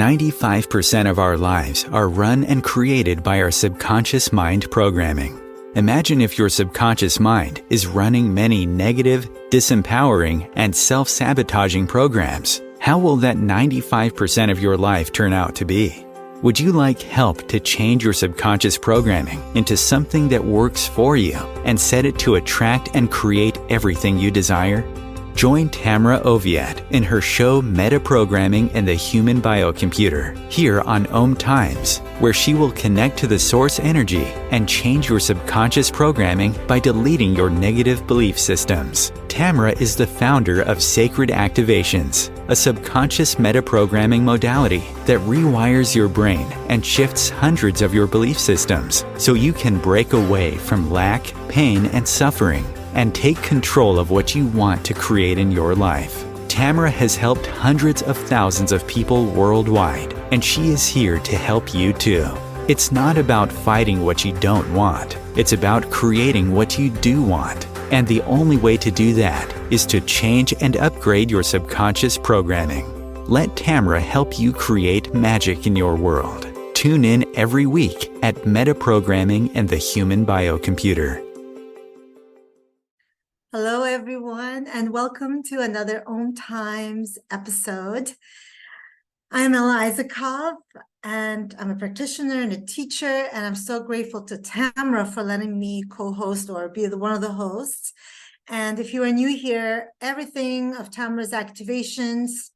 95% of our lives are run and created by our subconscious mind programming. Imagine if your subconscious mind is running many negative, disempowering, and self-sabotaging programs. How will that 95% of your life turn out to be? Would you like help to change your subconscious programming into something that works for you and set it to attract and create everything you desire? Join Tamara Oviatt in her show Metaprogramming and the Human Biocomputer here on Om Times, where she will connect to the source energy and change your subconscious programming by deleting your negative belief systems. Tamara is the founder of Sacred Activations, a subconscious metaprogramming modality that rewires your brain and shifts hundreds of your belief systems so you can break away from lack, pain, and suffering and take control of what you want to create in your life. Tamara has helped hundreds of thousands of people worldwide, and she is here to help you too. It's not about fighting what you don't want. It's about creating what you do want. And the only way to do that is to change and upgrade your subconscious programming. Let Tamara help you create magic in your world. Tune in every week at Metaprogramming and the Human Biocomputer. Hello, everyone, and welcome to another Om Times episode. I'm Ella Isakov, and I'm a practitioner and a teacher, and I'm so grateful to Tamara for letting me co-host or be one of the hosts. And if you are new here, everything of Tamara's activations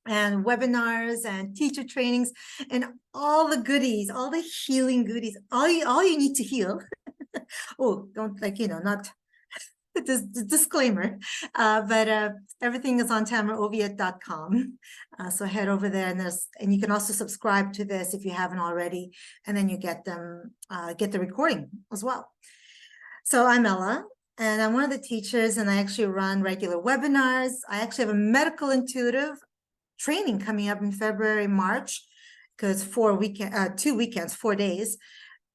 and webinars and teacher trainings and all the goodies, all the healing goodies, all you need to heal. Oh, don't not... disclaimer, but everything is on tamaraoviatt.com. So head over there, and you can also subscribe to this if you haven't already, and then you get the recording as well. So I'm Ella, and I'm one of the teachers, and I actually run regular webinars. I actually have a medical intuitive training coming up in February, March, because 2 weekends, 4 days,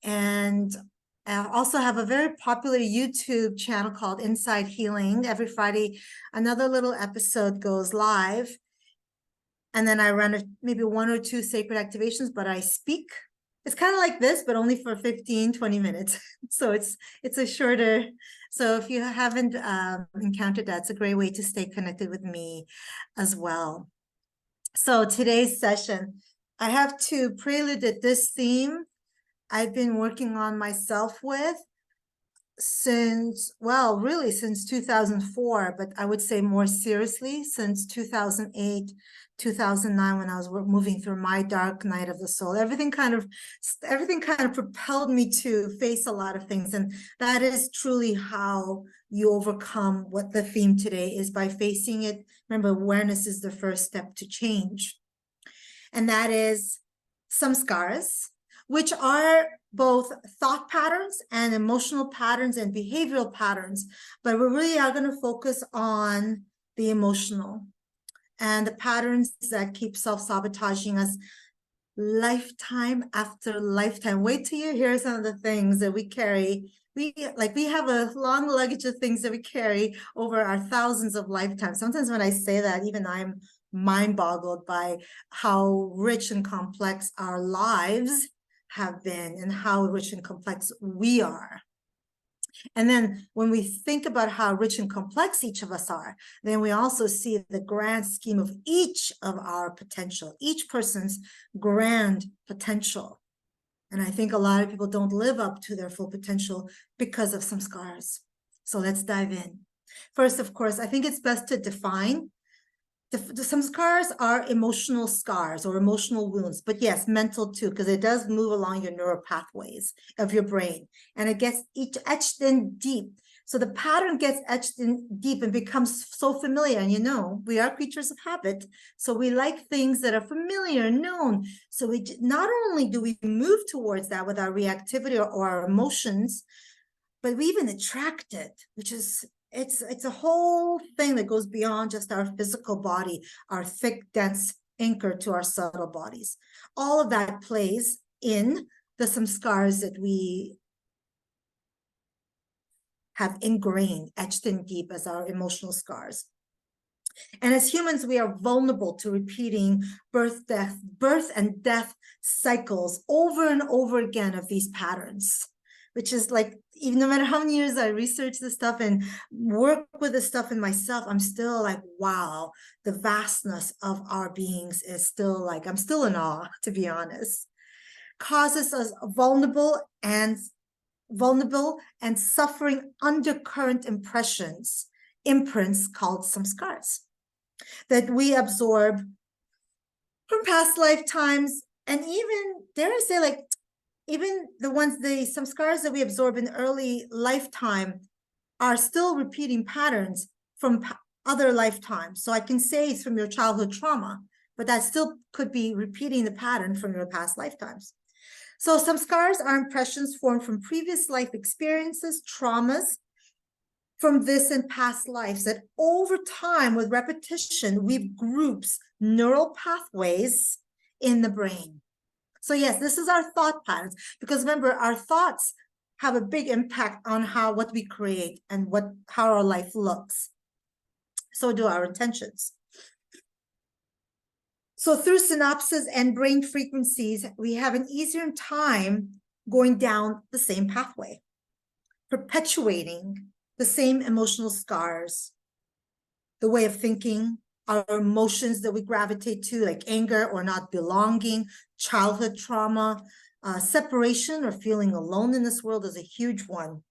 and I also have a very popular YouTube channel called Inside Healing. Every Friday, another little episode goes live. And then I run maybe 1 or 2 sacred activations, but I speak. It's kind of like this, but only for 15, 20 minutes. So it's a shorter. So if you haven't encountered that, it's a great way to stay connected with me as well. So today's session, I have to prelude that this theme I've been working on myself with since 2004, but I would say more seriously since 2008, 2009, when I was moving through my dark night of the soul. Everything kind of propelled me to face a lot of things. And that is truly how you overcome what the theme today is, by facing it. Remember, awareness is the first step to change. And that is some scars, which are both thought patterns and emotional patterns and behavioral patterns, but we really are going to focus on the emotional and the patterns that keep self-sabotaging us lifetime after lifetime. Wait till you hear some of the things that we carry. We have a long luggage of things that we carry over our thousands of lifetimes. Sometimes when I say that, even I'm mind-boggled by how rich and complex our lives have been and how rich and complex we are. And then when we think about how rich and complex each of us are, then we also see the grand scheme of each of our potential, each person's grand potential. And I think a lot of people don't live up to their full potential because of some scars. So let's dive in. First, of course, I think it's best to define. Some scars are emotional scars or emotional wounds, but yes, mental too, because it does move along your neural pathways of your brain, and it gets etched in deep. So the pattern gets etched in deep and becomes so familiar. And we are creatures of habit, so we like things that are familiar, known. So we not only do we move towards that with our reactivity or our emotions, but we even attract it, which is it's a whole thing that goes beyond just our physical body, our thick, dense anchor to our subtle bodies. All of that plays in some scars that we have ingrained, etched in deep as our emotional scars. And as humans, we are vulnerable to repeating birth and death cycles over and over again of these patterns, which is like, even no matter how many years I research this stuff and work with this stuff in myself, I'm still like, wow, the vastness of our beings is still like, I'm still in awe, to be honest. Causes us vulnerable and suffering undercurrent imprints called samskaras that we absorb from past lifetimes, and even, dare I say, like, even the samskaras that we absorb in early lifetime are still repeating patterns from other lifetimes. So I can say it's from your childhood trauma, but that still could be repeating the pattern from your past lifetimes. So samskaras are impressions formed from previous life experiences, traumas, from this and past lives that over time, with repetition, weave groups, neural pathways in the brain. So yes, this is our thought patterns, because remember, our thoughts have a big impact on what we create and how our life looks. So do our intentions. So through synapses and brain frequencies, we have an easier time going down the same pathway, perpetuating the same emotional scars, the way of thinking, our emotions that we gravitate to, like anger or not belonging, childhood trauma, separation or feeling alone in this world is a huge one.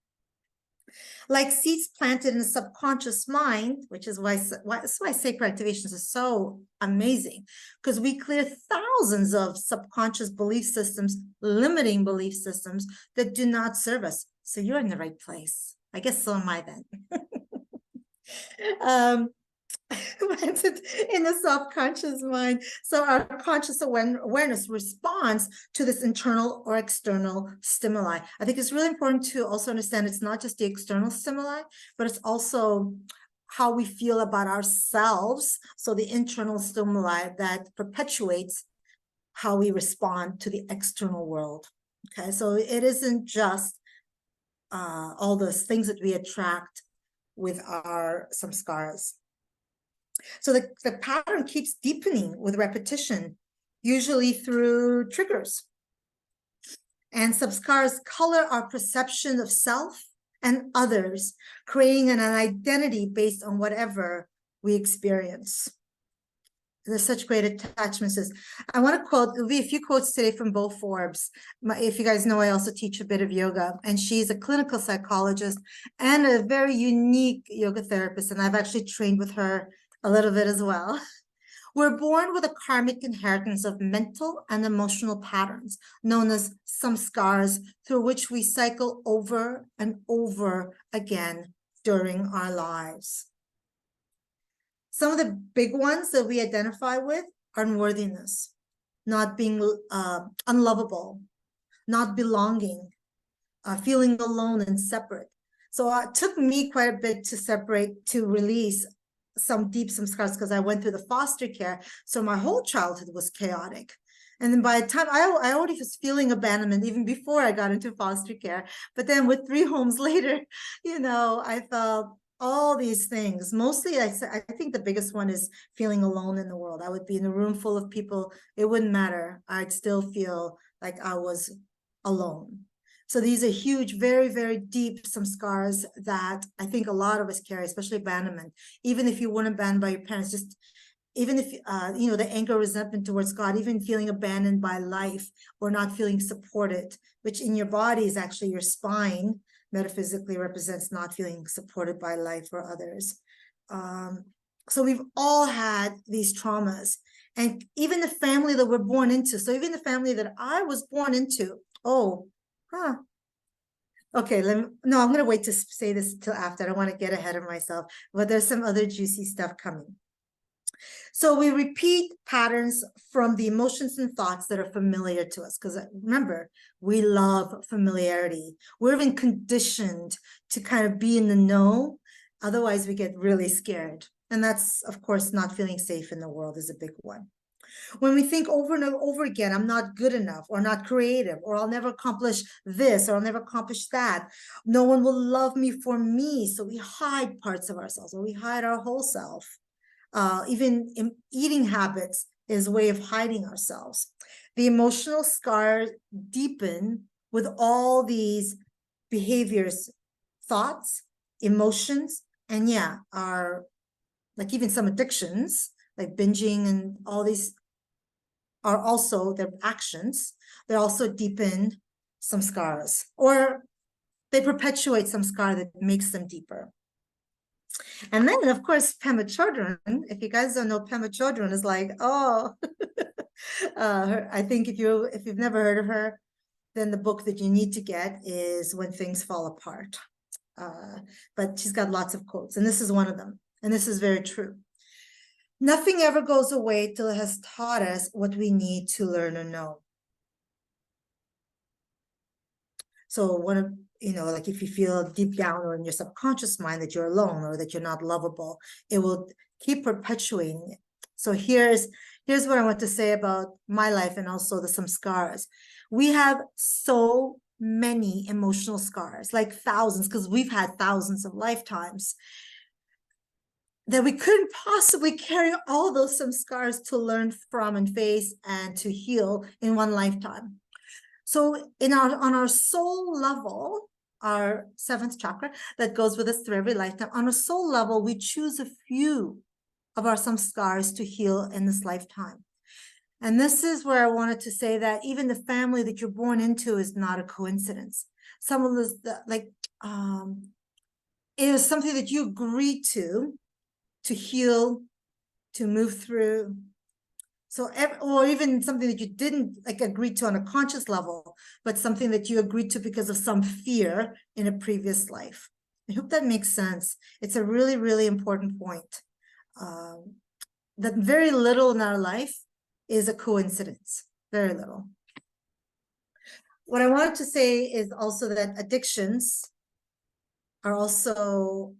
Like seeds planted in the subconscious mind, which is why Sacred Activations is so amazing, because we clear thousands of subconscious belief systems, limiting belief systems that do not serve us. So you're in the right place. I guess so am I then. In the subconscious mind. So our conscious awareness responds to this internal or external stimuli. I think it's really important to also understand it's not just the external stimuli, but it's also how we feel about ourselves. So the internal stimuli that perpetuates how we respond to the external world. Okay, so it isn't just all those things that we attract with our samskaras. So the pattern keeps deepening with repetition, usually through triggers. And samskaras color our perception of self and others, creating an identity based on whatever we experience. There's such great attachments. I want to quote, there'll be a few quotes today from Bo Forbes. If you guys know, I also teach a bit of yoga, and she's a clinical psychologist and a very unique yoga therapist. And I've actually trained with her a little bit as well. We're born with a karmic inheritance of mental and emotional patterns known as samskaras, through which we cycle over and over again during our lives. Some of the big ones that we identify with are unworthiness, not being unlovable, not belonging, feeling alone and separate. So it took me quite a bit to release some samskaras, because I went through the foster care. So my whole childhood was chaotic. And then by the time I already was feeling abandonment even before I got into foster care. But then with 3 homes later, I felt all these things. Mostly, I think the biggest one is feeling alone in the world. I would be in a room full of people. It wouldn't matter. I'd still feel like I was alone. So these are huge, very, very deep samskaras that I think a lot of us carry, especially abandonment. Even if you weren't abandoned by your parents, just even if, the anger, resentment towards God, even feeling abandoned by life or not feeling supported, which in your body is actually your spine, metaphysically represents not feeling supported by life or others. So we've all had these traumas, and even the family that we're born into. So even the family that I was born into, okay, I'm going to wait to say this till after. I don't want to get ahead of myself, but there's some other juicy stuff coming. So we repeat patterns from the emotions and thoughts that are familiar to us. Because remember, we love familiarity. We're even conditioned to kind of be in the know. Otherwise, we get really scared. And that's, of course, not feeling safe in the world is a big one. When we think over and over again, I'm not good enough or not creative, or I'll never accomplish this or I'll never accomplish that. No one will love me for me. So we hide parts of ourselves, or we hide our whole self. Even eating habits is a way of hiding ourselves. The emotional scars deepen with all these behaviors, thoughts, emotions, and our, like even some addictions, like binging and all these are also their actions. They also deepen some scars, or they perpetuate some scar that makes them deeper. And then, of course, Pema Chodron, if you guys don't know, Pema Chodron is like, oh, I think if you've never heard of her, then the book that you need to get is When Things Fall Apart. But she's got lots of quotes, and this is one of them. And this is very true. Nothing ever goes away till it has taught us what we need to learn or know. So like if you feel deep down or in your subconscious mind that you're alone or that you're not lovable, it will keep perpetuating it. So here's what I want to say about my life and also some scars. We have so many emotional scars, like thousands, because we've had thousands of lifetimes, that we couldn't possibly carry all those some scars to learn from and face and to heal in one lifetime. So on our soul level, our seventh chakra that goes with us through every lifetime, on a soul level, we choose a few of our some scars to heal in this lifetime. And this is where I wanted to say that even the family that you're born into is not a coincidence. Some of this, it is something that you agreed to heal, to move through. So, or even something that you didn't agree to on a conscious level, but something that you agreed to because of some fear in a previous life. I hope that makes sense. It's a really, really important point. That very little in our life is a coincidence, very little. What I wanted to say is also that addictions are also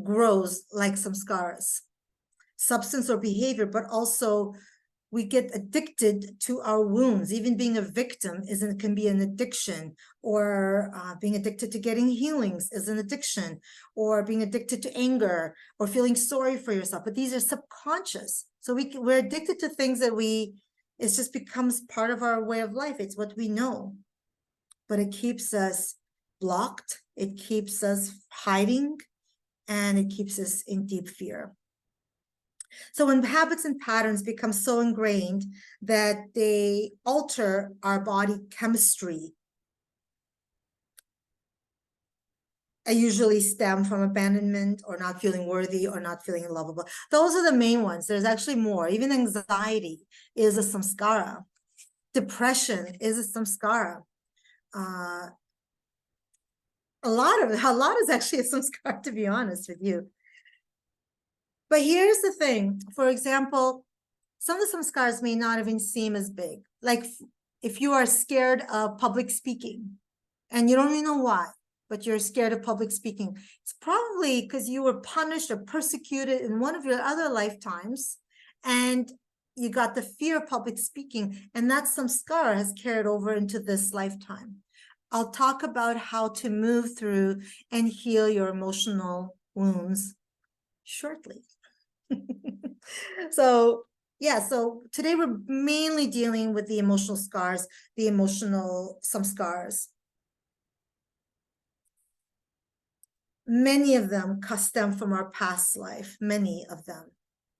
grows like some scars, substance or behavior, but also we get addicted to our wounds. Even being a victim can be an addiction, or being addicted to getting healings is an addiction, or being addicted to anger or feeling sorry for yourself. But these are subconscious. So we're addicted to things that it just becomes part of our way of life. It's what we know, but it keeps us blocked. It keeps us hiding, and it keeps us in deep fear. So when habits and patterns become so ingrained that they alter our body chemistry, I usually stem from abandonment or not feeling worthy or not feeling lovable. Those are the main ones. There's actually more. Even anxiety is a samskara. Depression is a samskara. A lot is actually a samskara, to be honest with you. But here's the thing. For example, some of the samskaras may not even seem as big. Like if you are scared of public speaking and you don't even know why, but you're scared of public speaking, it's probably because you were punished or persecuted in one of your other lifetimes and you got the fear of public speaking, and that samskara has carried over into this lifetime. I'll talk about how to move through and heal your emotional wounds shortly. So today we're mainly dealing with the emotional scars, some scars. Many of them stem from our past life, many of them.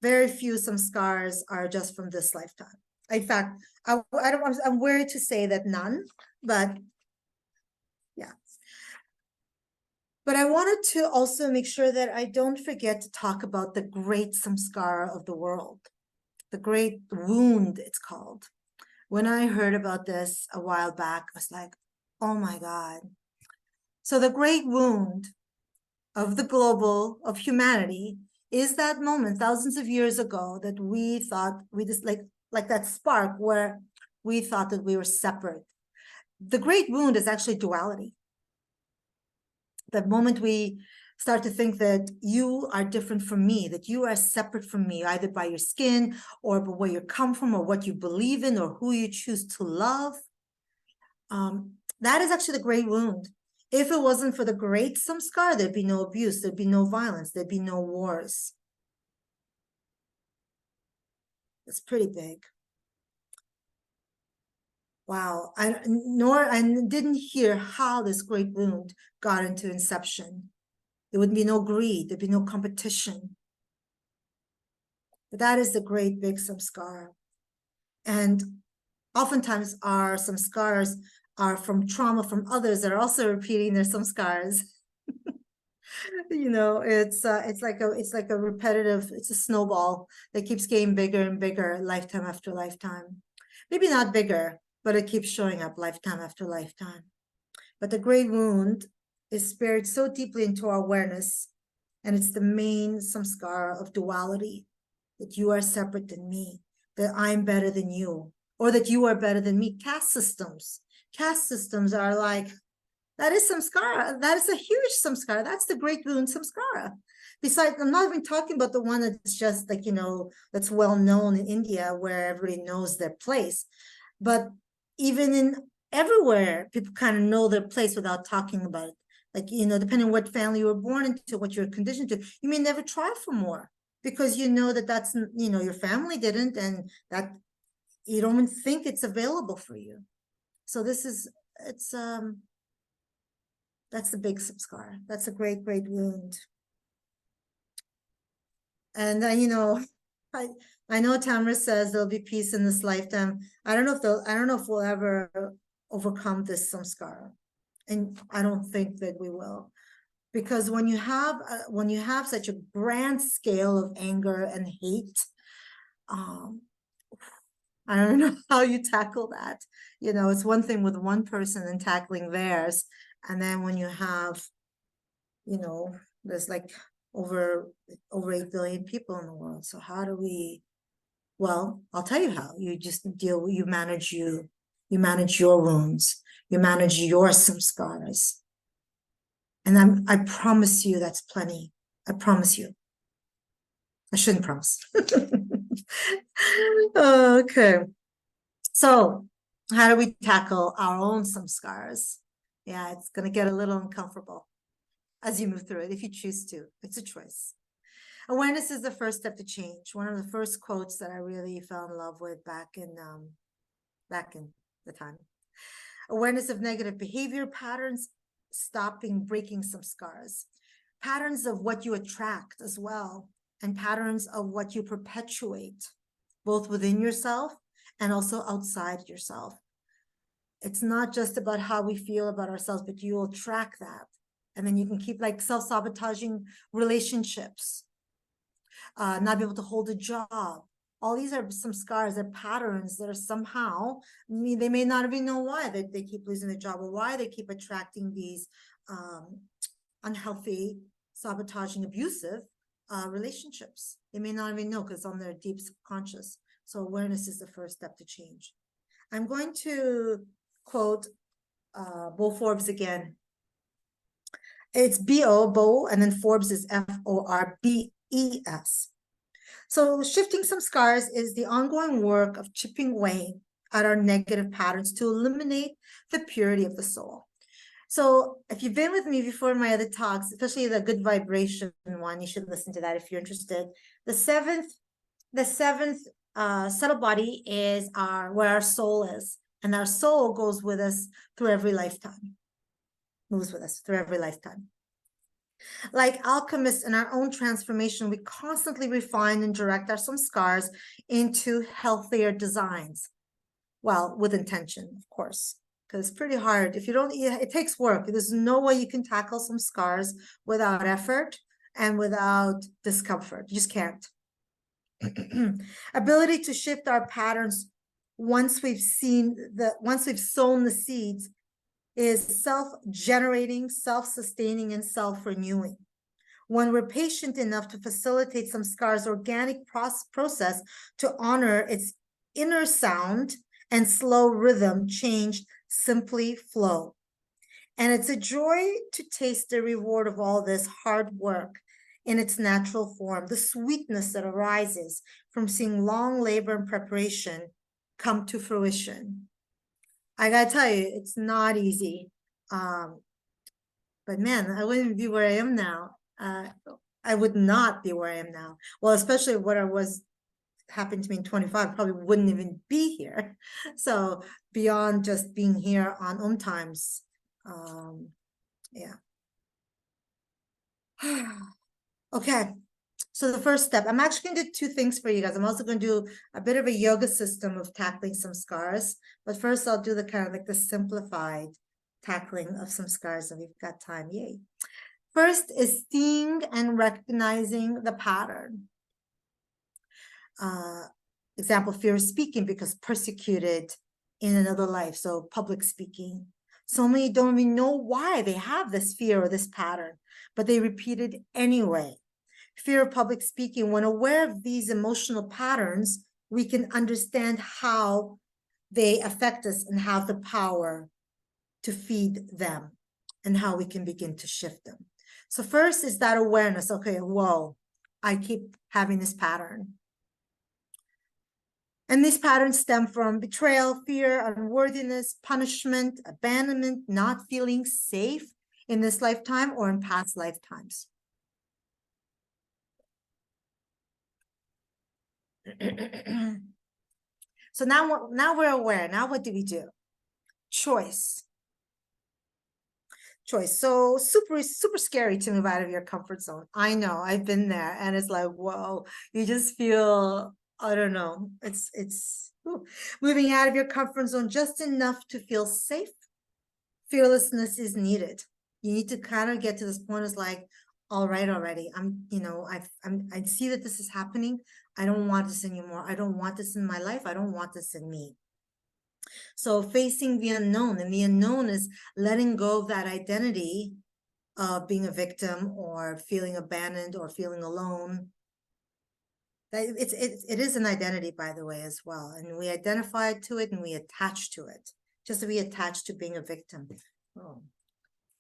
Very few, some scars are just from this lifetime. In fact, I'm worried to say that none, but yeah. But I wanted to also make sure that I don't forget to talk about the great samskara of the world. The great wound, it's called. When I heard about this a while back, I was like, oh my God. So the great wound of of humanity is that moment thousands of years ago that we thought we just like that spark where we thought that we were separate. The great wound is actually duality. The moment we start to think that you are different from me, that you are separate from me, either by your skin or by where you come from or what you believe in or who you choose to love. That is actually the great wound. If it wasn't for the great samskara, there'd be no abuse, there'd be no violence, there'd be no wars. It's pretty big. Wow. I didn't hear how this great wound got into inception. There would be no greed. There'd be no competition. But that is the great big samskara. And oftentimes our samskaras are from trauma from others that are also repeating their samskaras. It's like a repetitive, it's a snowball that keeps getting bigger and bigger lifetime after lifetime. Maybe not bigger, but it keeps showing up lifetime after lifetime. But the great wound is buried so deeply into our awareness, and it's the main samskara of duality, that you are separate than me, that I'm better than you, or that you are better than me. Caste systems are like, that is samskara. That is a huge samskara. That's the great wound samskara. Besides, I'm not even talking about the one that's just like, that's well known in India where everybody knows their place. But even in everywhere, people kind of know their place without talking about it. Like, depending on what family you were born into, what you're conditioned to, you may never try for more because that's, your family didn't, and that you don't even think it's available for you. So that's the big samskara. That's a great, great wound. And I know Tamara says there'll be peace in this lifetime. I don't know if we'll ever overcome this samskara. And I don't think that we will. Because when you have such a grand scale of anger and hate, I don't know how you tackle that. It's one thing with one person and tackling theirs. And then when you have, there's like over 8 billion people in the world. So how do we, well, I'll tell you how. You just you manage your wounds, you manage your samskaras. And I promise you that's plenty. I promise you. I shouldn't promise. Okay. So how do we tackle our own samskaras? Yeah, it's going to get a little uncomfortable as you move through it, if you choose to. It's a choice. Awareness is the first step to change. One of the first quotes that I really fell in love with back in the time. Awareness of negative behavior patterns, breaking samskaras. Patterns of what you attract as well, and patterns of what you perpetuate, both within yourself and also outside yourself. It's not just about how we feel about ourselves, but you will track that. And then you can keep like self-sabotaging relationships, not be able to hold a job. All these are samskaras, they're patterns that are somehow, they may not even know why they keep losing their job or why they keep attracting these unhealthy, sabotaging, abusive relationships. They may not even know because it's on their deep subconscious. So awareness is the first step to change. I'm going to quote Bo Forbes again. It's Bo, and then Forbes is Forbes. So shifting samskaras is the ongoing work of chipping away at our negative patterns to eliminate the purity of the soul. So if you've been with me before in my other talks, especially the good vibration one, you should listen to that if you're interested. The seventh subtle body is where our soul is, and our soul goes with us through every lifetime. Moves with us through every lifetime. Like alchemists in our own transformation, we constantly refine and direct our samskaras into healthier designs. Well, with intention, of course, because it's pretty hard. If you don't, it takes work. There's no way you can tackle samskaras without effort and without discomfort. You just can't. Ability to shift our patterns once we've sown the seeds is self-generating, self-sustaining, and self-renewing. When we're patient enough to facilitate samskara's organic process to honor its inner sound and slow rhythm change, simply flow. And it's a joy to taste the reward of all this hard work in its natural form, the sweetness that arises from seeing long labor and preparation come to fruition. I gotta tell you, it's not easy. But man, I wouldn't be where I am now. I would not be where I am now. Well, especially what I was happened to me in 25, probably wouldn't even be here. So beyond just being here on times, yeah. Okay. So the first step, I'm actually going to do two things for you guys. I'm also going to do a bit of a yoga system of tackling some scars. But first, I'll do the kind of like the simplified tackling of some scars, and we've got time. Yay. First is seeing and recognizing the pattern. Example, fear of speaking because persecuted in another life. So public speaking. So many don't even know why they have this fear or this pattern, but they repeat it anyway. Fear of public speaking, when aware of these emotional patterns, we can understand how they affect us and have the power to feed them and how we can begin to shift them. So first is that awareness. Okay, whoa, I keep having this pattern. And these patterns stem from betrayal, fear, unworthiness, punishment, abandonment, not feeling safe in this lifetime or in past lifetimes. So now we're aware. Now what do we do? Choice. So super scary to move out of your comfort zone. I know, I've been there, and it's like, whoa, you just feel, I don't know, it's moving out of your comfort zone just enough to feel safe. Fearlessness is needed. You need to kind of get to this point. It's like, all right, already, I see that this is happening. I don't want this anymore. I don't want this in my life. I don't want this in me. So facing the unknown, and the unknown is letting go of that identity of being a victim or feeling abandoned or feeling alone. It is an identity, by the way, as well. And we identify to it and we attach to it, just to be attached to being a victim. Oh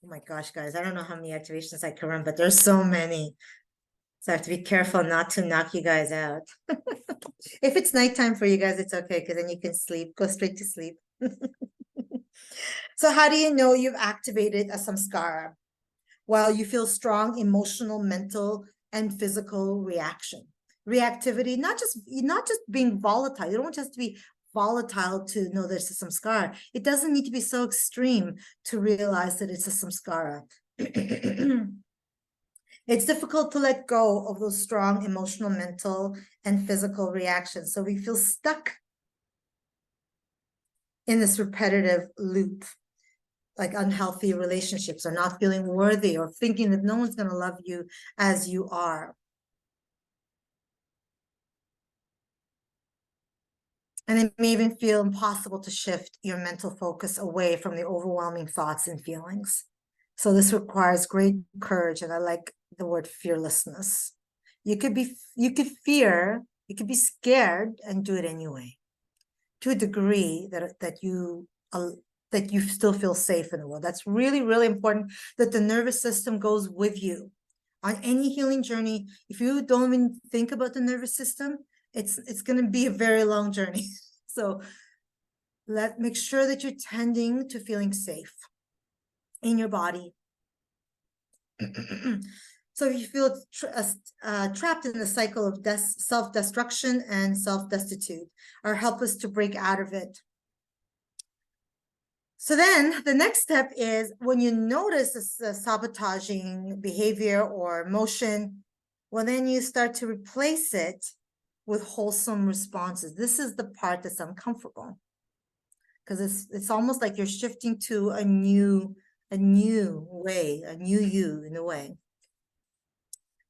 my gosh, guys, I don't know how many activations I can run, but there's so many. So I have to be careful not to knock you guys out. If it's nighttime for you guys, it's okay, because then you can sleep, go straight to sleep. So how do you know you've activated a samskara? Well, you feel strong emotional, mental, and physical reaction. Reactivity, not just being volatile. You don't just be volatile to know there's a samskara. It doesn't need to be so extreme to realize that it's a samskara. It's difficult to let go of those strong emotional, mental, and physical reactions. So we feel stuck in this repetitive loop, like unhealthy relationships, or not feeling worthy, or thinking that no one's going to love you as you are. And it may even feel impossible to shift your mental focus away from the overwhelming thoughts and feelings. So this requires great courage, and I like the word fearlessness. You could fear, you could be scared and do it anyway, to a degree that you still feel safe in the world. That's really, really important, that the nervous system goes with you on any healing journey. If you don't even think about the nervous system, it's going to be a very long journey. So make sure that you're tending to feeling safe in your body. So if you feel trapped in the cycle of self-destruction and self-destitute, are helpless to break out of it. So then the next step is, when you notice this sabotaging behavior or emotion, well, then you start to replace it with wholesome responses. This is the part that's uncomfortable, because it's almost like you're shifting to a new way, a new you in a way.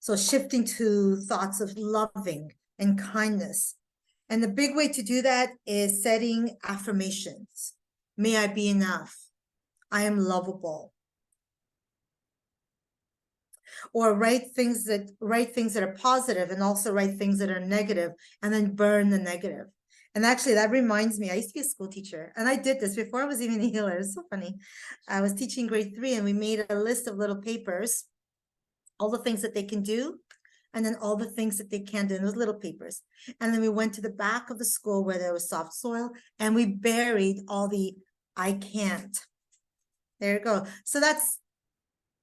So shifting to thoughts of loving and kindness. And the big way to do that is setting affirmations. May I be enough. I am lovable. Or write things that are positive, and also write things that are negative, and then burn the negative. And actually, that reminds me, I used to be a school teacher, and I did this before I was even a healer. It's so funny. I was teaching grade 3, and we made a list of little papers, all the things that they can do, and then all the things that they can't do in those little papers. And then we went to the back of the school where there was soft soil, and we buried all the I can't. There you go. So that's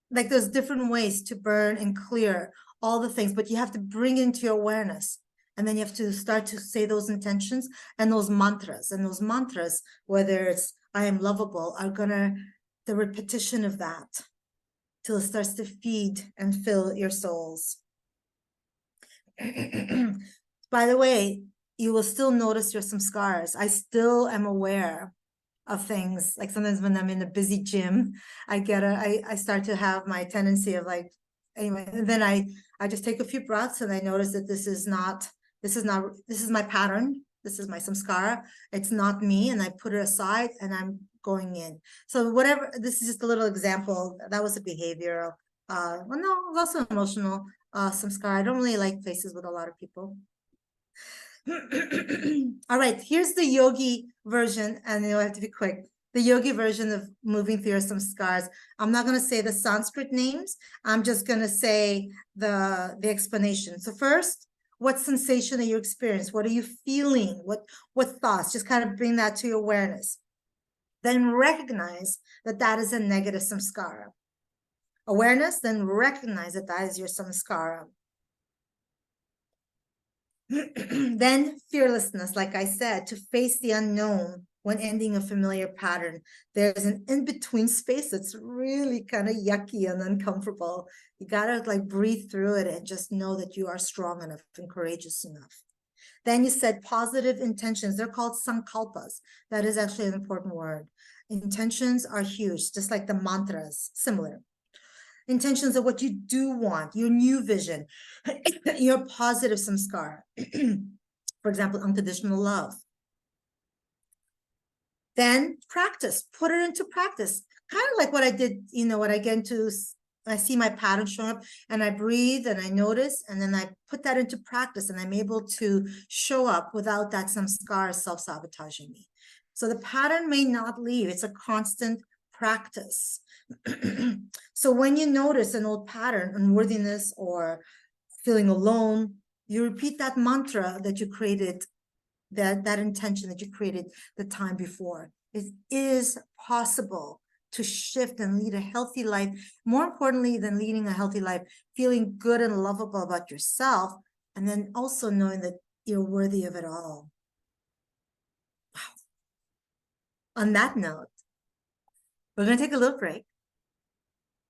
like, there's different ways to burn and clear all the things, but you have to bring into your awareness. And then you have to start to say those intentions and those mantras. And those mantras, whether it's I am lovable, are the repetition of that till it starts to feed and fill your souls. By the way, you will still notice there's some scars. I still am aware of things. Like sometimes when I'm in a busy gym, I start to have my tendency of like, anyway, and then I just take a few breaths and I notice that this is my pattern. This is my samskara. It's not me. And I put it aside and I'm going in. So whatever, this is just a little example. That was a behavioral, well, no, it was also emotional samskara. I don't really like places with a lot of people. All right, here's the yogi version, and you'll have to be quick. The yogi version of moving through some scars. I'm not going to say the Sanskrit names. I'm just going to say the explanation. So first, what sensation are you experiencing? What are you feeling? What thoughts? Just kind of bring that to your awareness. Then recognize that that is a negative samskara. Awareness, then recognize that that is your samskara. Then fearlessness, like I said, to face the unknown when ending a familiar pattern. There's an in-between space that's really kind of yucky and uncomfortable. You gotta like breathe through it and just know that you are strong enough and courageous enough. Then you said positive intentions. They're called sankalpas. That is actually an important word. Intentions are huge, just like the mantras, similar. Intentions of what you do want, your new vision, your positive samskara. For example, unconditional love. Then practice, put it into practice. Kind of like what I did, when I get into, I see my pattern showing up and I breathe and I notice, and then I put that into practice and I'm able to show up without that samskara self-sabotaging me. So the pattern may not leave. It's a constant practice. So when you notice an old pattern, unworthiness or feeling alone, you repeat that mantra that you created, that intention that you created the time before. It is possible to shift and lead a healthy life. More importantly than leading a healthy life, feeling good and lovable about yourself, and then also knowing that you're worthy of it all. Wow. On that note, we're going to take a little break.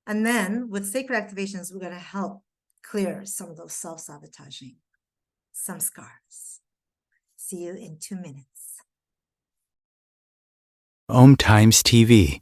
And then with sacred activations, we're going to help clear some of those self-sabotaging samskaras. See you in 2 minutes. Om Times TV.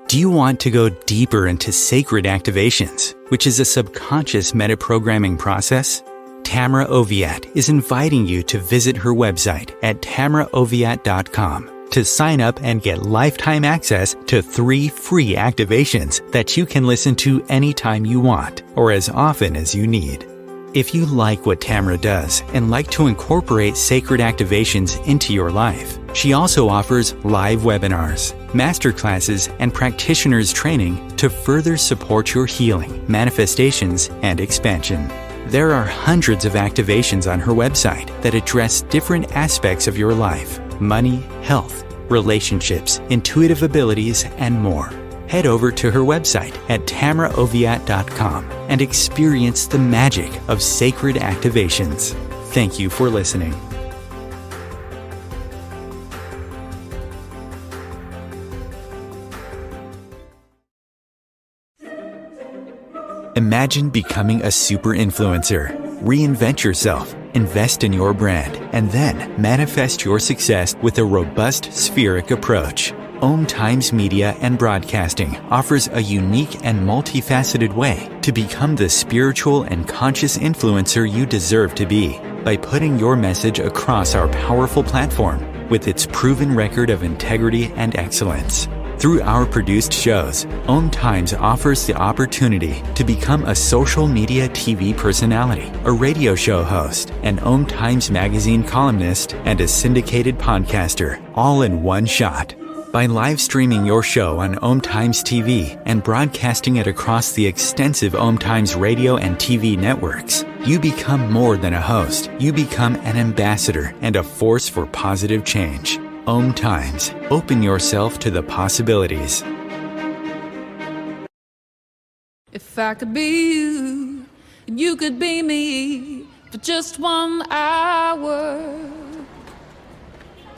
Do you want to go deeper into sacred activations, which is a subconscious metaprogramming process? Tamara Oviatt is inviting you to visit her website at tamaraoviatt.com to sign up and get lifetime access to 3 free activations that you can listen to anytime you want or as often as you need. If you like what Tamara does and like to incorporate sacred activations into your life, she also offers live webinars, masterclasses, and practitioners training to further support your healing, manifestations, and expansion. There are hundreds of activations on her website that address different aspects of your life: money, health, relationships, intuitive abilities, and more. Head over to her website at tamaraoviatt.com and experience the magic of sacred activations. Thank you for listening. Imagine becoming a super influencer. Reinvent yourself, invest in your brand, and then manifest your success with a robust spheric approach. Om Times Media and Broadcasting offers a unique and multifaceted way to become the spiritual and conscious influencer you deserve to be by putting your message across our powerful platform with its proven record of integrity and excellence. Through our produced shows, Om Times offers the opportunity to become a social media TV personality, a radio show host, an Om Times magazine columnist, and a syndicated podcaster, all in one shot. By live streaming your show on Om Times TV and broadcasting it across the extensive Om Times radio and TV networks, you become more than a host. You become an ambassador and a force for positive change. Om Times. Open yourself to the possibilities. If I could be you, and you could be me for just 1 hour.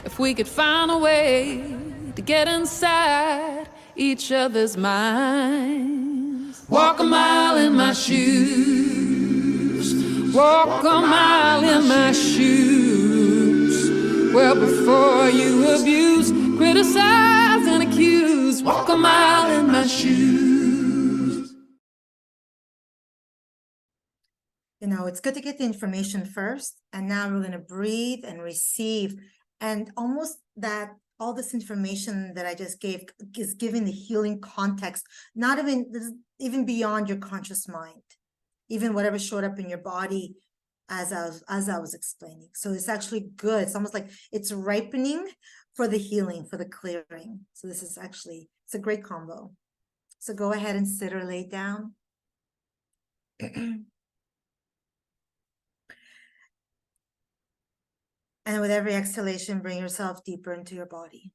If we could find a way to get inside each other's minds. Walk a mile in my shoes. Walk a mile in my shoes. Well, before you abuse, criticize, and accuse. Walk a mile in my shoes. You know, it's good to get the information first, and now we're going to breathe and receive. And almost that all this information that I just gave is giving the healing context, not even beyond your conscious mind, even whatever showed up in your body as I was explaining. So it's actually good. It's almost like it's ripening for the healing, for the clearing. So this is actually, it's a great combo. So go ahead and sit or lay down. And with every exhalation, bring yourself deeper into your body.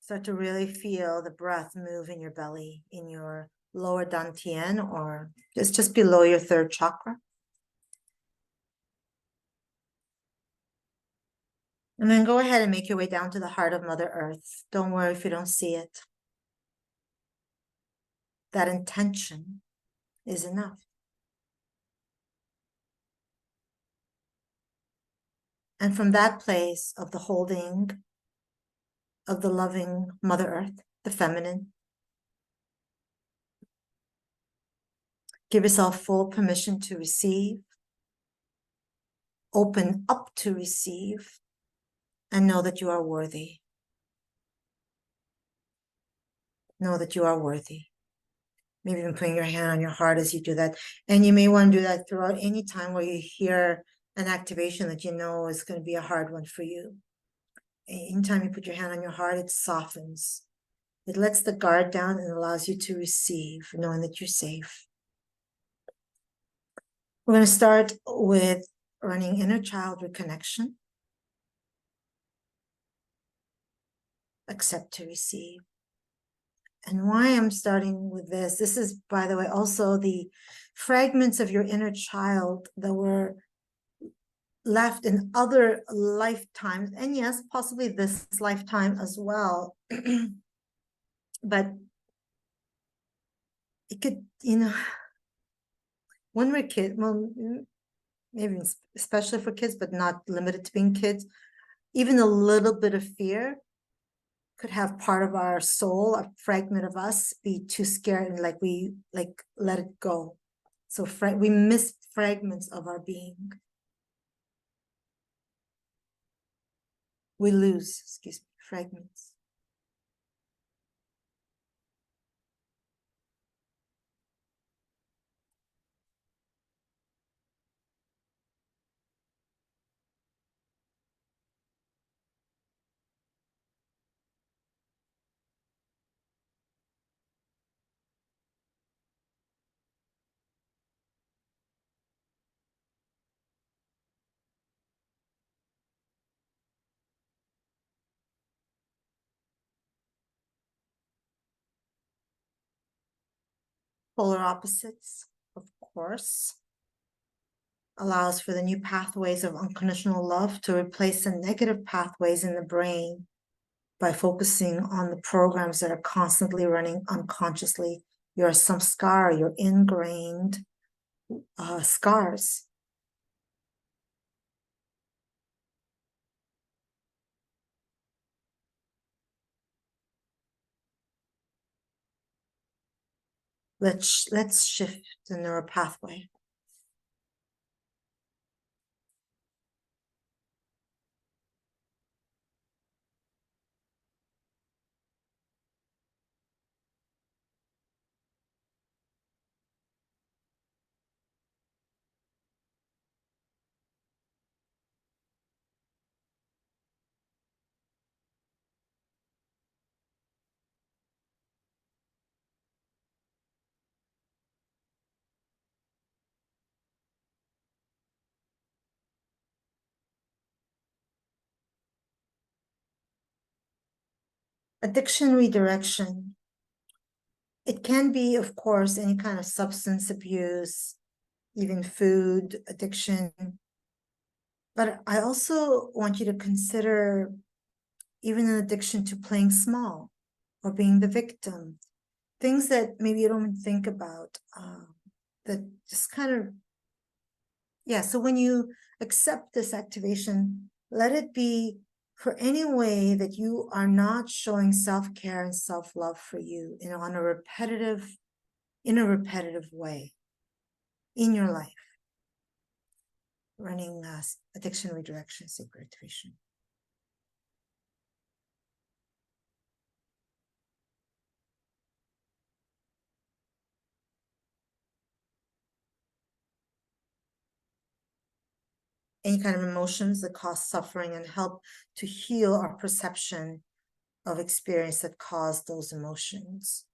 Start to really feel the breath move in your belly, in your lower dantian, or just below your third chakra. And then go ahead and make your way down to the heart of Mother Earth. Don't worry if you don't see it. That intention is enough. And from that place of the holding of the loving Mother Earth, the feminine, give yourself full permission to receive, open up to receive, and know that you are worthy. Know that you are worthy. Maybe even putting your hand on your heart as you do that. And you may want to do that throughout any time where you hear an activation that you know is going to be a hard one for you. Anytime you put your hand on your heart, it softens. It lets the guard down and allows you to receive, knowing that you're safe. We're going to start with running inner child reconnection. Accept to receive. And why I'm starting with this is, by the way, also the fragments of your inner child that were left in other lifetimes, and yes, possibly this lifetime as well. But it could, you know, when we're kids, well, maybe especially for kids, but not limited to being kids, even a little bit of fear could have part of our soul, a fragment of us, be too scared and we let it go. So we miss fragments of our being. We lose, fragments. Polar opposites, of course, allows for the new pathways of unconditional love to replace the negative pathways in the brain by focusing on the programs that are constantly running unconsciously. Your samskara, your ingrained scars. Let's shift the neural pathway. Addiction redirection. It can be, of course, any kind of substance abuse, even food addiction. But I also want you to consider even an addiction to playing small or being the victim. Things that maybe you don't even think about, that just kind of, yeah. So when you accept this activation, let it be for any way that you are not showing self-care and self-love for you, in a repetitive way in your life. Running addiction redirection, sacred activation. Any kind of emotions that cause suffering, and help to heal our perception of experience that caused those emotions.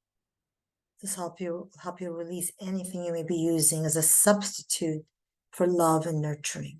This help you release anything you may be using as a substitute for love and nurturing.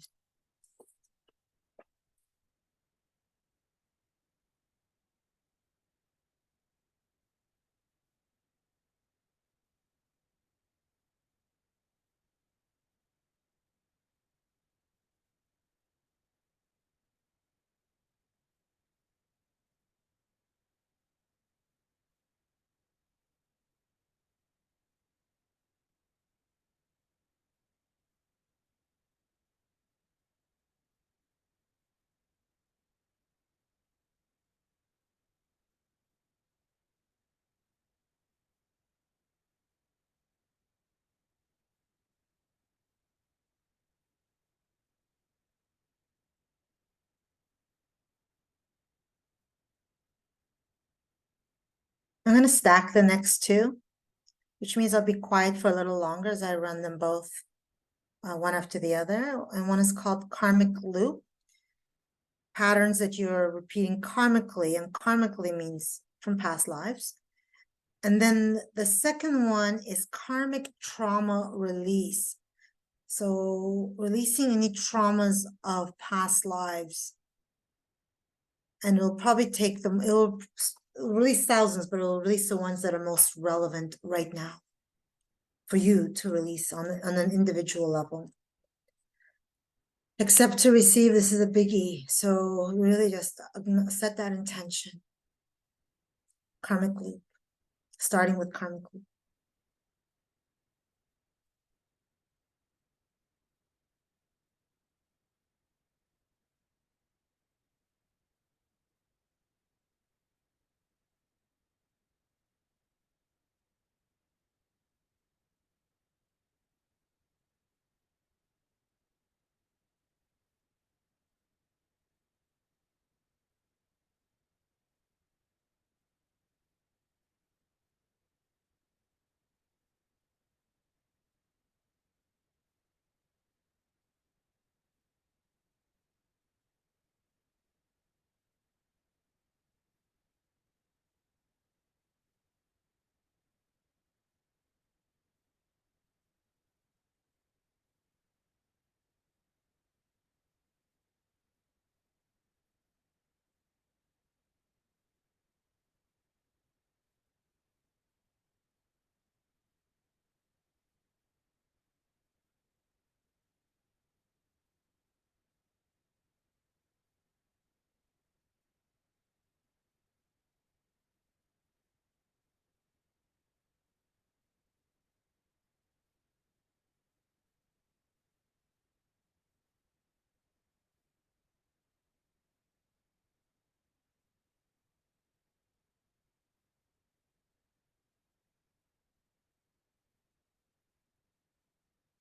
I'm going to stack the next two, which means I'll be quiet for a little longer as I run them both one after the other. And one is called Karmic Loop. Patterns that you're repeating karmically, and karmically means from past lives. And then the second one is Karmic Trauma Release. So releasing any traumas of past lives. And it'll probably take them, it'll release thousands, but it'll release the ones that are most relevant right now for you to release on an individual level. Accept to receive, this is a biggie. So really just set that intention. Karmic Loop, starting with Karmic Loop.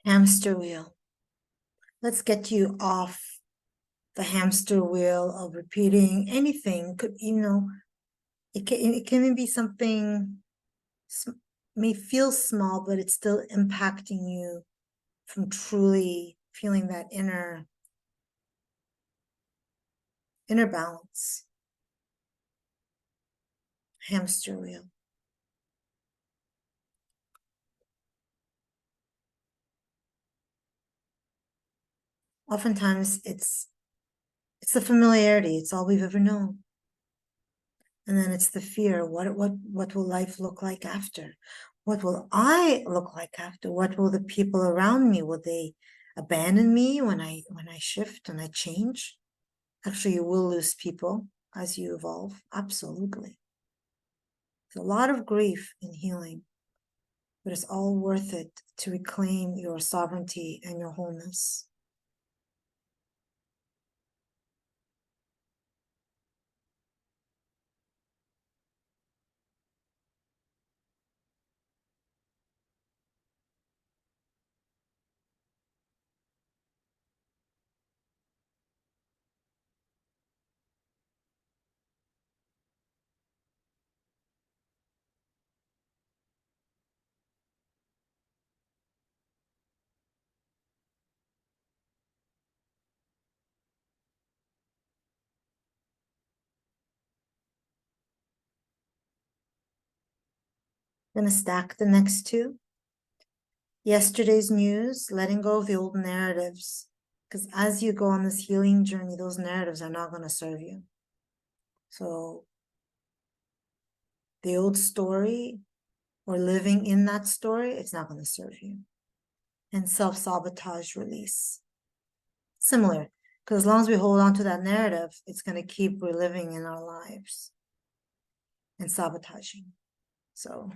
Hamster wheel. Let's get you off the hamster wheel of repeating anything. Could, it can even be something may feel small, but it's still impacting you from truly feeling that inner balance. Hamster wheel. Oftentimes it's the familiarity. It's all we've ever known. And then it's the fear. What will life look like after? What will I look like after? What will the people around me, will they abandon me when I shift and I change? Actually, you will lose people as you evolve. Absolutely. There's a lot of grief in healing, but it's all worth it to reclaim your sovereignty and your wholeness. I'm going to stack the next two. Yesterday's news, letting go of the old narratives. Because as you go on this healing journey, those narratives are not going to serve you. So the old story or living in that story, it's not going to serve you. And self-sabotage release. Similar, because as long as we hold on to that narrative, it's going to keep reliving in our lives and sabotaging. So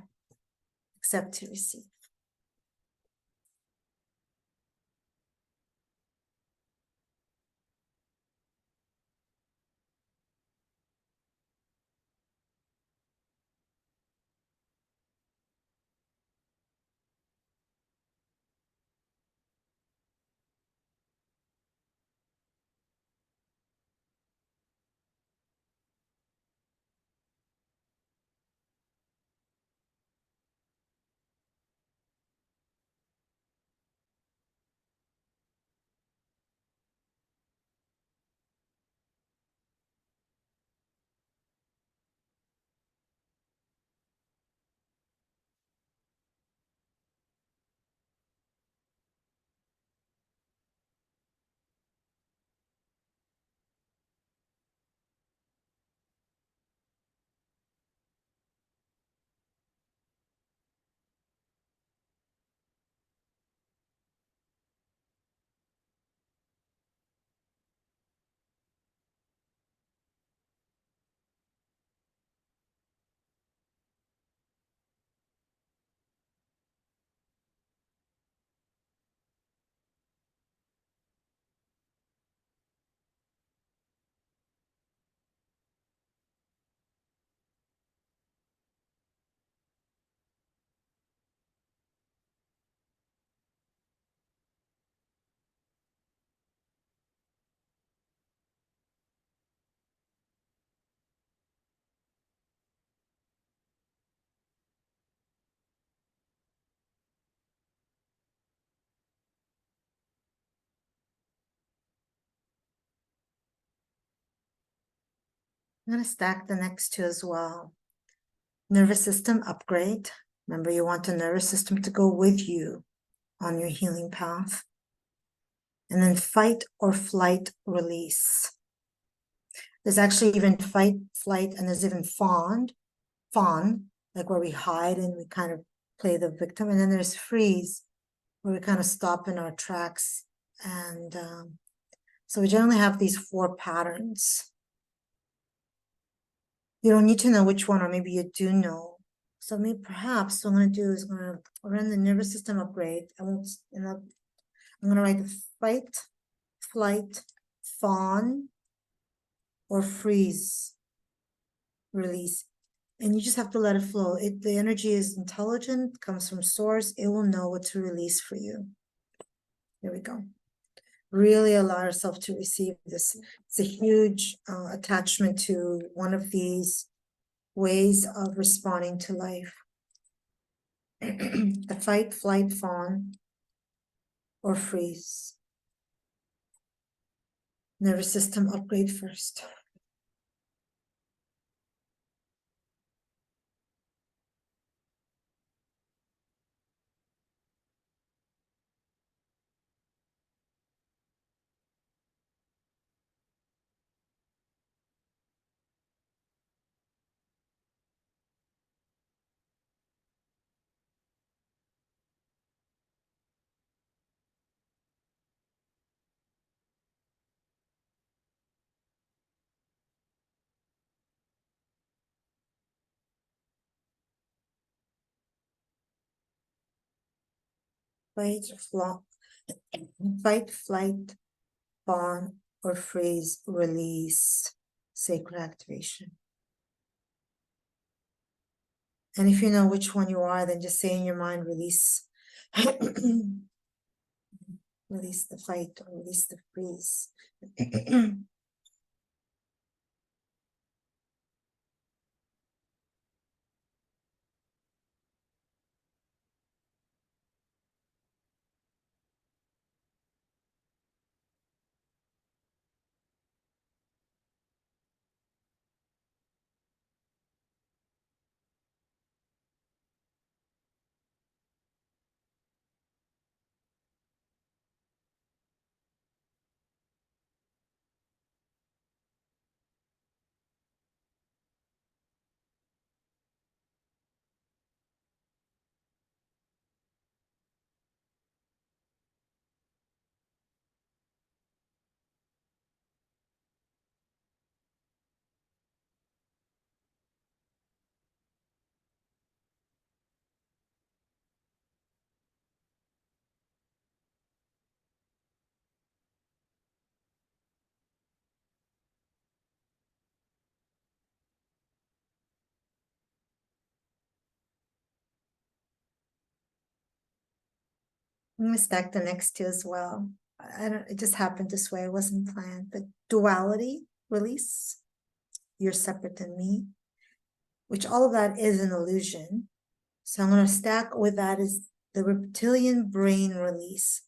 accept to receive. I'm going to stack the next two as well. Nervous system upgrade. Remember, you want the nervous system to go with you on your healing path. And then fight or flight release. There's actually even fight, flight, and there's even fawn, like where we hide and we kind of play the victim. And then there's freeze, where we kind of stop in our tracks. And so we generally have these four patterns. You don't need to know which one, or maybe you do know. So maybe perhaps what I'm going to do is I'm going to run the nervous system upgrade. I'm going to write the fight, flight, fawn, or freeze release. And you just have to let it flow. The energy is intelligent, comes from source. It will know what to release for you. Here we go. Really allow yourself to receive this. It's a huge attachment to one of these ways of responding to life. The fight, flight, fawn, or freeze. Nervous system upgrade first. Fight, fight, flight, fawn, or freeze, release, sacred activation. And if you know which one you are, then just say in your mind, release. Release the fight or release the freeze. I'm gonna stack the next two as well. I don't, it just happened this way. It wasn't planned, but duality release. You're separate than me, which all of that is an illusion. So I'm gonna stack with that is the reptilian brain release.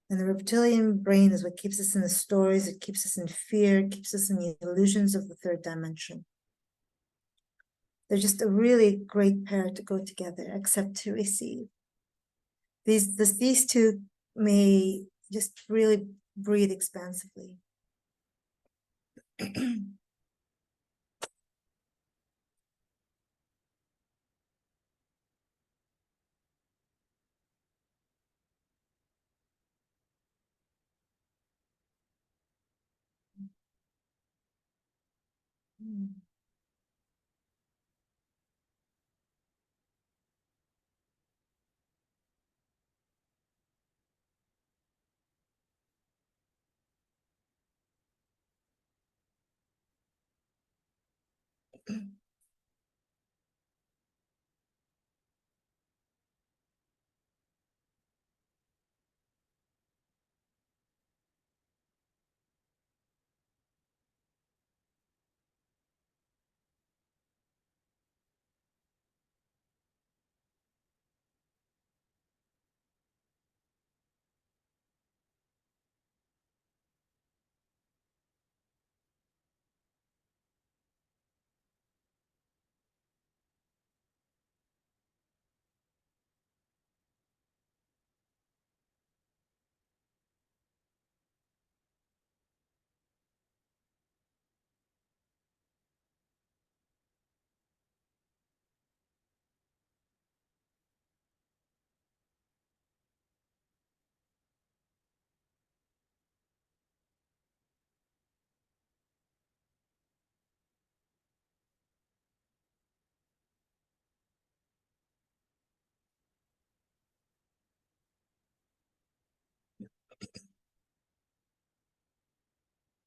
And the reptilian brain is what keeps us in the stories, it keeps us in fear, it keeps us in the illusions of the third dimension. They're just a really great pair to go together, accept to receive. These two may just really breathe expansively.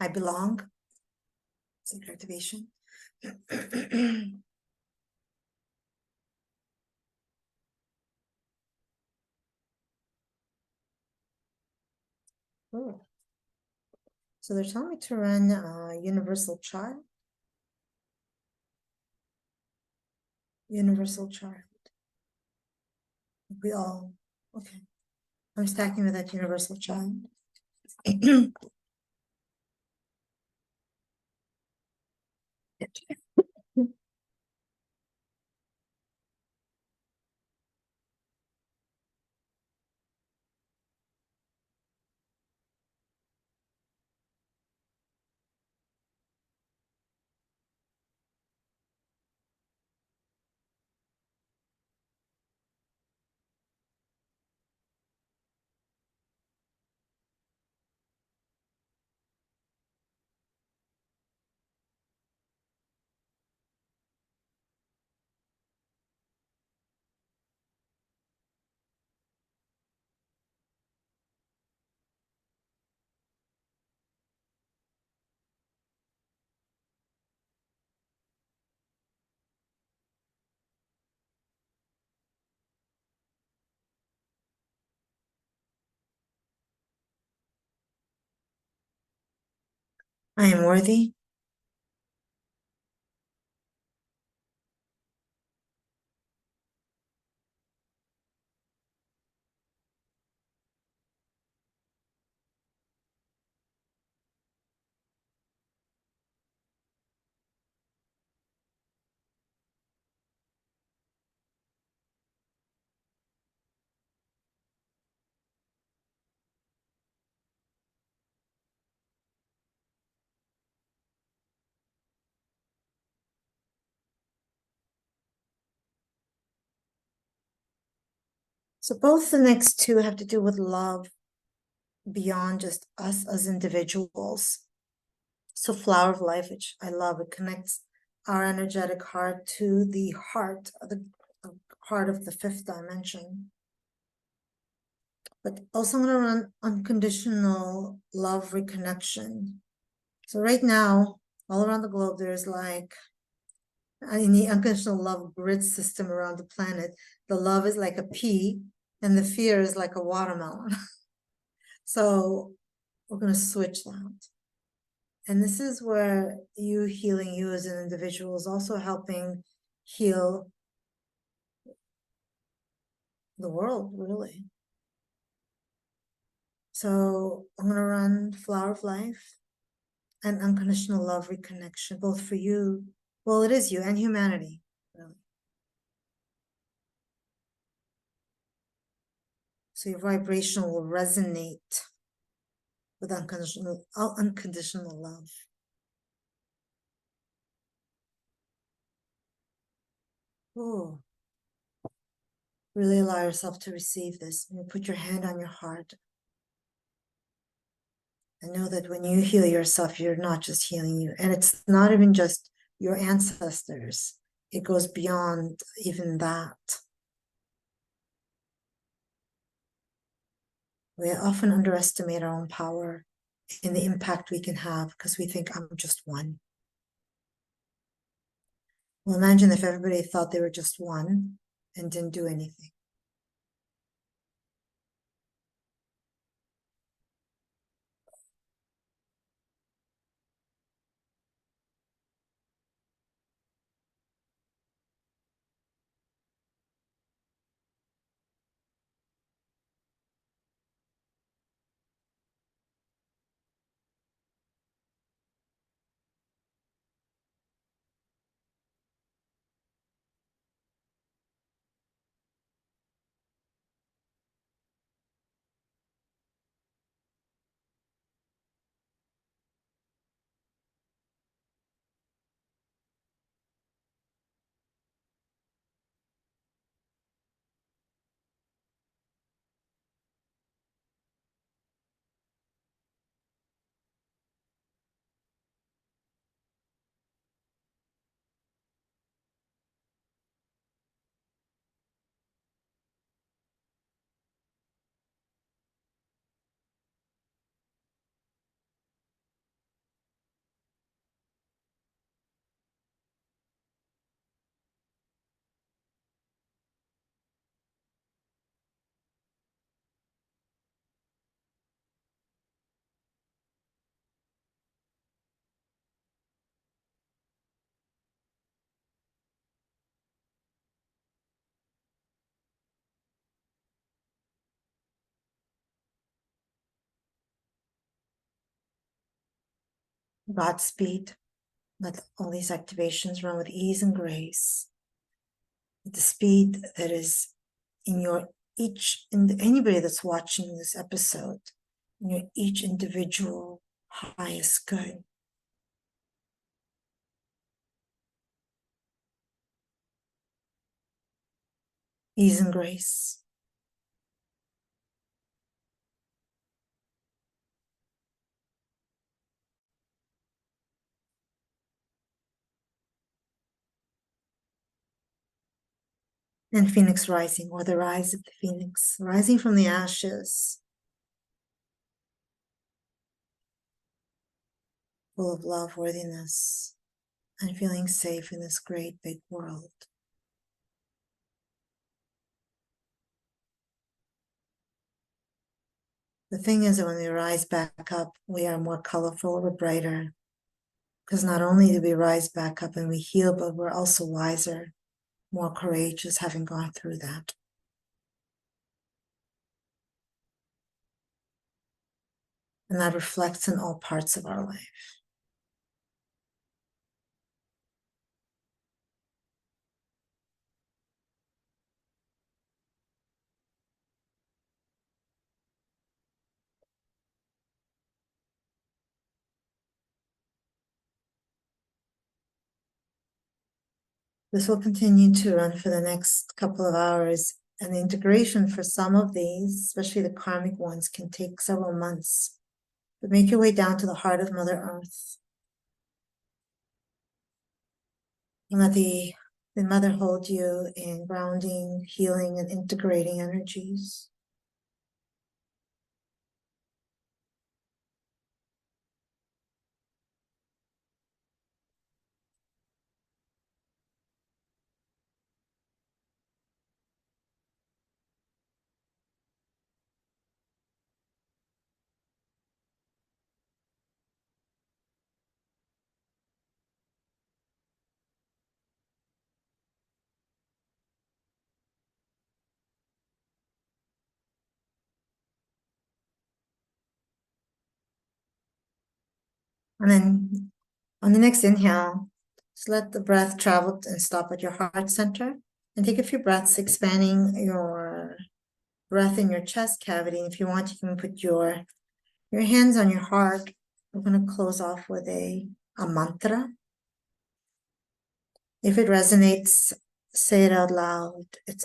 I belong. Sacred activation. Cool. So they're telling me to run universal chart. Universal chart. We all, okay. I'm stacking with that universal chart. I am worthy. So both the next two have to do with love beyond just us as individuals. So Flower of Life, which I love, it connects our energetic heart to the heart of the fifth dimension. But also I'm going to run Unconditional Love Reconnection. So right now, all around the globe, there's like, in the unconditional love grid system around the planet, the love is like a pea and the fear is like a watermelon. So we're going to switch that. And this is where you healing you as an individual is also helping heal the world, really. So I'm going to run Flower of Life and Unconditional Love Reconnection, both for you. Well, it is you and humanity, really. So your vibration will resonate with unconditional love. Oh, really allow yourself to receive this. You put your hand on your heart and know that when you heal yourself, you're not just healing you. And it's not even just your ancestors. It goes beyond even that. We often underestimate our own power and the impact we can have because we think I'm just one. Well, imagine if everybody thought they were just one and didn't do anything. Godspeed. Let all these activations run with ease and grace, with the speed that is in anybody that's watching this episode, in your each individual highest good. Ease and grace. And Phoenix rising, or the rise of the Phoenix, rising from the ashes, full of love, worthiness, and feeling safe in this great big world. The thing is that when we rise back up, we are more colorful, we're brighter, Because not only do we rise back up and we heal, but we're also wiser, more courageous, having gone through that. And that reflects in all parts of our life. This will continue to run for the next couple of hours, and the integration for some of these, especially the karmic ones, can take several months. But make your way down to the heart of Mother Earth. And let the Mother hold you in grounding, healing, and integrating energies. And then on the next inhale, just let the breath travel and stop at your heart center. And take a few breaths, expanding your breath in your chest cavity. And if you want, you can put your hands on your heart. We're going to close off with a mantra. If it resonates, say it out loud. It's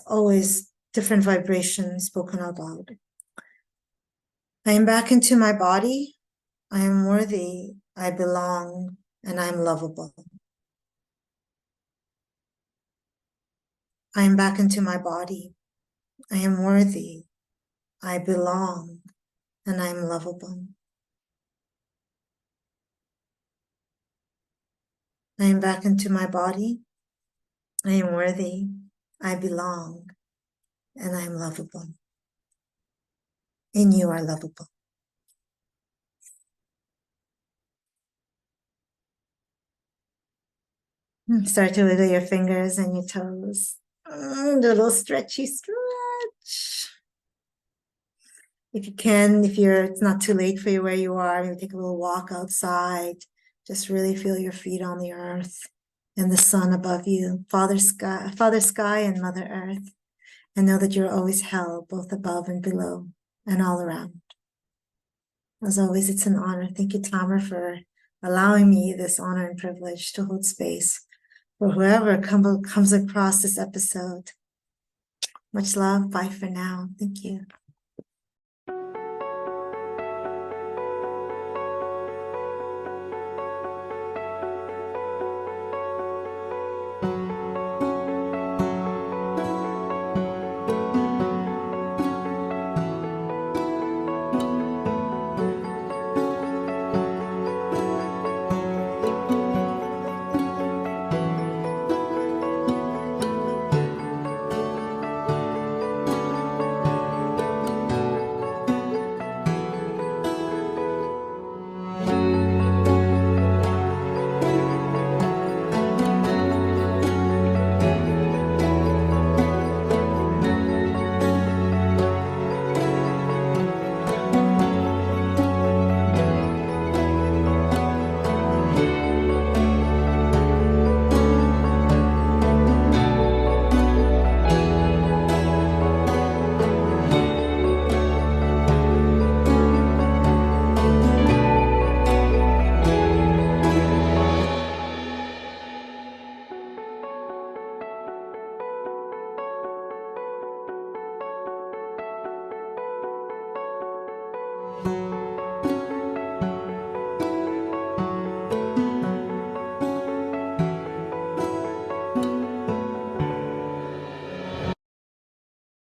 always different vibrations spoken out loud. I am back into my body. I am worthy. I belong, and I am lovable. I am back into my body. I am worthy. I belong, and I am lovable. I am back into my body. I am worthy. I belong, and I am lovable. And you are lovable. Start to wiggle your fingers and your toes. Do a little stretchy stretch. If you can, it's not too late for you where you are, maybe take a little walk outside. Just really feel your feet on the earth and the sun above you, Father Sky and Mother Earth. And know that you're always held both above and below and all around. As always, it's an honor. Thank you, Tamer, for allowing me this honor and privilege to hold space for whoever comes across this episode. Much love. Bye for now. Thank you.